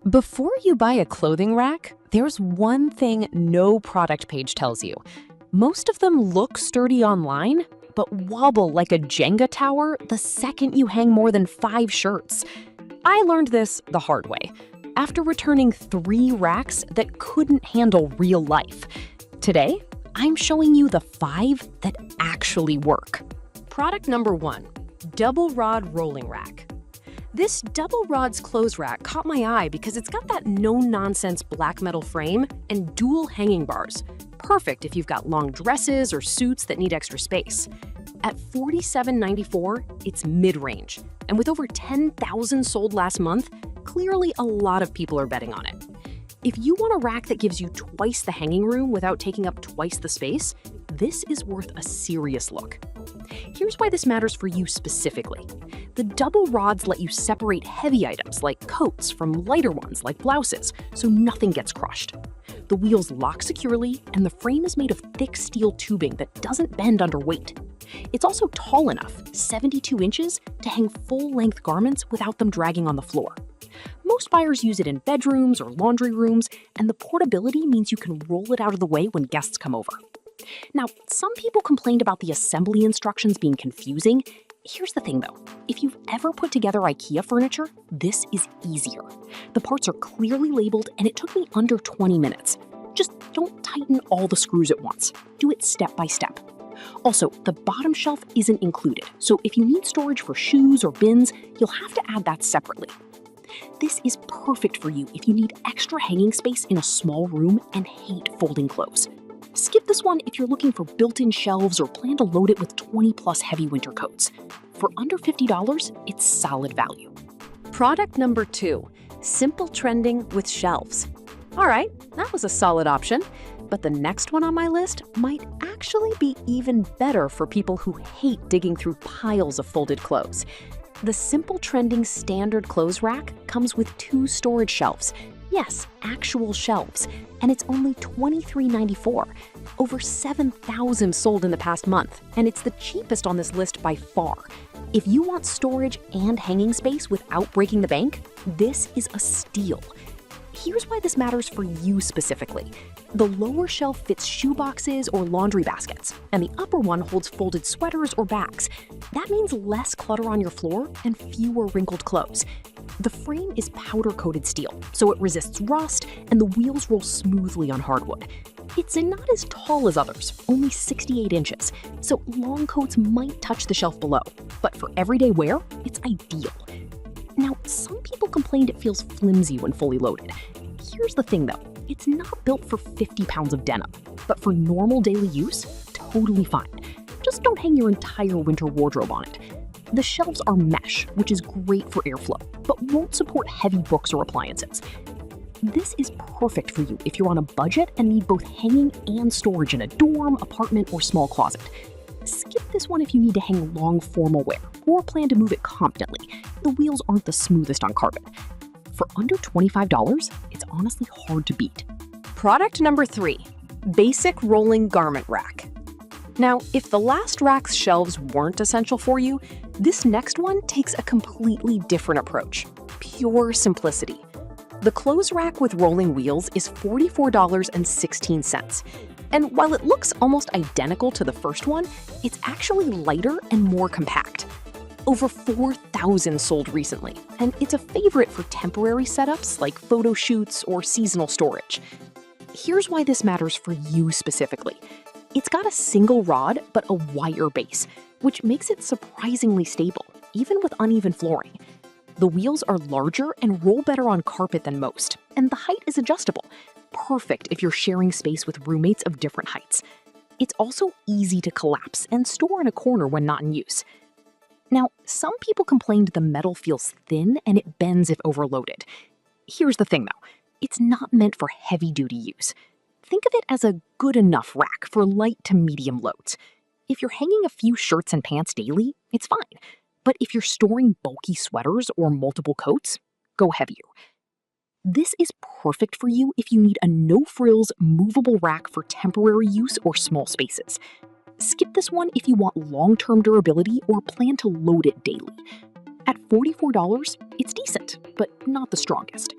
Before you buy a clothing rack, there's one thing no product page tells you. Most of them look sturdy online, but wobble like a Jenga tower the second you hang more than 5 shirts. I learned this the hard way, after returning 3 racks that couldn't handle real life. Today, I'm showing you the 5 that actually work. Product number 1, Double Rod Rolling Rack. This Double Rod's clothes rack caught my eye because it's got that no-nonsense black metal frame and dual hanging bars. Perfect if you've got long dresses or suits that need extra space. At $47.94, it's mid-range, and with over 10,000 sold last month, clearly a lot of people are betting on it. If you want a rack that gives you twice the hanging room without taking up twice the space, this is worth a serious look. Here's why this matters for you specifically. The double rods let you separate heavy items like coats from lighter ones like blouses, so nothing gets crushed. The wheels lock securely, and the frame is made of thick steel tubing that doesn't bend under weight. It's also tall enough, 72 inches, to hang full-length garments without them dragging on the floor. Most buyers use it in bedrooms or laundry rooms, and the portability means you can roll it out of the way when guests come over. Now, some people complained about the assembly instructions being confusing. Here's the thing though, if you've ever put together IKEA furniture, this is easier. The parts are clearly labeled and it took me under 20 minutes. Just don't tighten all the screws at once. Do it step by step. Also, the bottom shelf isn't included, so if you need storage for shoes or bins, you'll have to add that separately. This is perfect for you if you need extra hanging space in a small room and hate folding clothes. Skip this one if you're looking for built-in shelves or plan to load it with 20+ heavy winter coats. For under $50, it's solid value. Product number 2, Simple Trending with Shelves. All right, that was a solid option, but the next one on my list might actually be even better for people who hate digging through piles of folded clothes. The Simple Trending Standard Clothes Rack comes with 2 storage shelves. Yes, actual shelves, and it's only $23.94. Over 7,000 sold in the past month, and it's the cheapest on this list by far. If you want storage and hanging space without breaking the bank, this is a steal. Here's why this matters for you specifically. The lower shelf fits shoe boxes or laundry baskets, and the upper one holds folded sweaters or bags. That means less clutter on your floor and fewer wrinkled clothes. The frame is powder-coated steel, so it resists rust, and the wheels roll smoothly on hardwood. It's not as tall as others, only 68 inches, so long coats might touch the shelf below, but for everyday wear, it's ideal. Now, some people complained it feels flimsy when fully loaded. Here's the thing though, it's not built for 50 pounds of denim, but for normal daily use, totally fine. Just don't hang your entire winter wardrobe on it. The shelves are mesh, which is great for airflow, but won't support heavy books or appliances. This is perfect for you if you're on a budget and need both hanging and storage in a dorm, apartment, or small closet. Skip this one if you need to hang long formal wear or plan to move it confidently. The wheels aren't the smoothest on carpet. For under $25, it's honestly hard to beat. Product number 3, Basic Rolling Garment Rack. Now, if the last rack's shelves weren't essential for you, this next one takes a completely different approach. Pure simplicity. The clothes rack with rolling wheels is $44.16. And while it looks almost identical to the first one, it's actually lighter and more compact. Over 4,000 sold recently, and it's a favorite for temporary setups like photo shoots or seasonal storage. Here's why this matters for you specifically. It's got a single rod but a wire base, which makes it surprisingly stable, even with uneven flooring. The wheels are larger and roll better on carpet than most, and the height is adjustable. Perfect if you're sharing space with roommates of different heights. It's also easy to collapse and store in a corner when not in use. Now, some people complained the metal feels thin and it bends if overloaded. Here's the thing though, it's not meant for heavy-duty use. Think of it as a good enough rack for light to medium loads. If you're hanging a few shirts and pants daily, it's fine. But if you're storing bulky sweaters or multiple coats, go heavier. This is perfect for you if you need a no-frills, movable rack for temporary use or small spaces. Skip this one if you want long-term durability or plan to load it daily. At $44, it's decent, but not the strongest.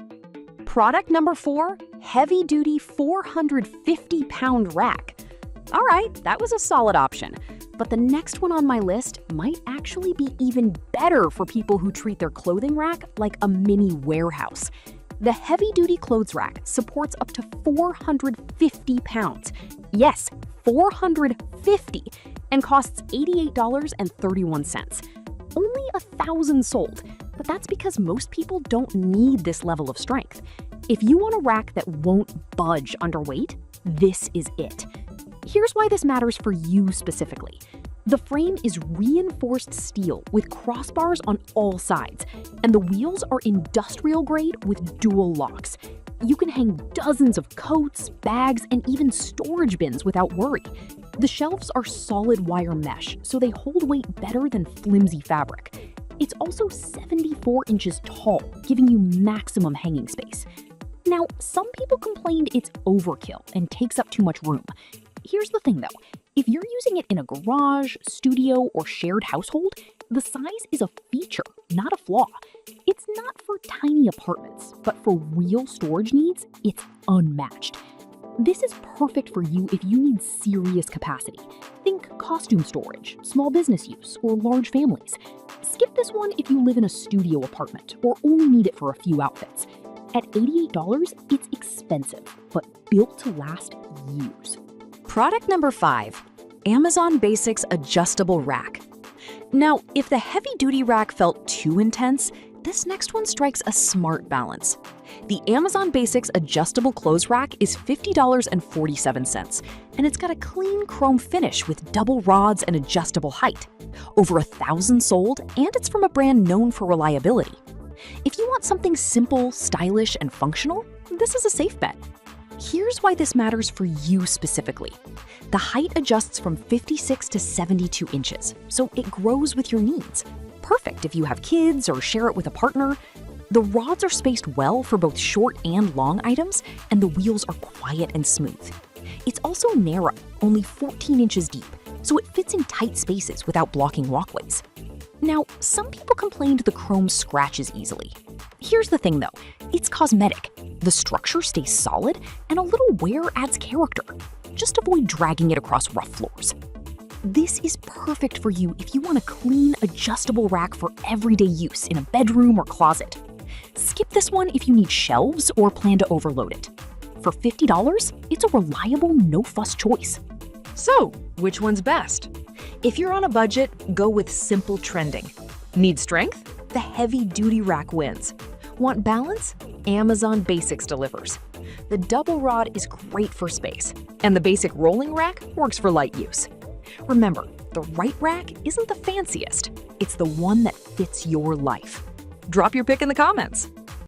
Product number 4, heavy-duty 450-pound rack. All right, that was a solid option. But the next one on my list might actually be even better for people who treat their clothing rack like a mini warehouse. The heavy-duty clothes rack supports up to 450 pounds. Yes, 450, and costs $88.31. Only 1,000 sold, but that's because most people don't need this level of strength. If you want a rack that won't budge under weight, this is it. Here's why this matters for you specifically. The frame is reinforced steel with crossbars on all sides, and the wheels are industrial grade with dual locks. You can hang dozens of coats, bags, and even storage bins without worry. The shelves are solid wire mesh, so they hold weight better than flimsy fabric. It's also 74 inches tall, giving you maximum hanging space. Now, some people complained it's overkill and takes up too much room. Here's the thing though, if you're using it in a garage, studio, or shared household, the size is a feature, not a flaw. It's not for tiny apartments, but for real storage needs, it's unmatched. This is perfect for you if you need serious capacity. Think costume storage, small business use, or large families. Skip this one if you live in a studio apartment or only need it for a few outfits. At $88, it's expensive, but built to last years. Product number 5, Amazon Basics Adjustable Rack. Now, if the heavy-duty rack felt too intense, this next one strikes a smart balance. The Amazon Basics Adjustable Clothes Rack is $50.47, and it's got a clean chrome finish with double rods and adjustable height. Over 1,000 sold, and it's from a brand known for reliability. If you want something simple, stylish, and functional, this is a safe bet. Here's why this matters for you specifically. The height adjusts from 56 to 72 inches, so it grows with your needs. Perfect if you have kids or share it with a partner. The rods are spaced well for both short and long items, and the wheels are quiet and smooth. It's also narrow, only 14 inches deep, so it fits in tight spaces without blocking walkways. Now, some people complained the chrome scratches easily. Here's the thing though, it's cosmetic. The structure stays solid, and a little wear adds character. Just avoid dragging it across rough floors. This is perfect for you if you want a clean, adjustable rack for everyday use in a bedroom or closet. Skip this one if you need shelves or plan to overload it. For $50, it's a reliable, no-fuss choice. So, which one's best? If you're on a budget, go with simple trending. Need strength? The heavy-duty rack wins. Want balance? Amazon Basics delivers. The double rod is great for space, and the basic rolling rack works for light use. Remember, the right rack isn't the fanciest, it's the one that fits your life. Drop your pick in the comments.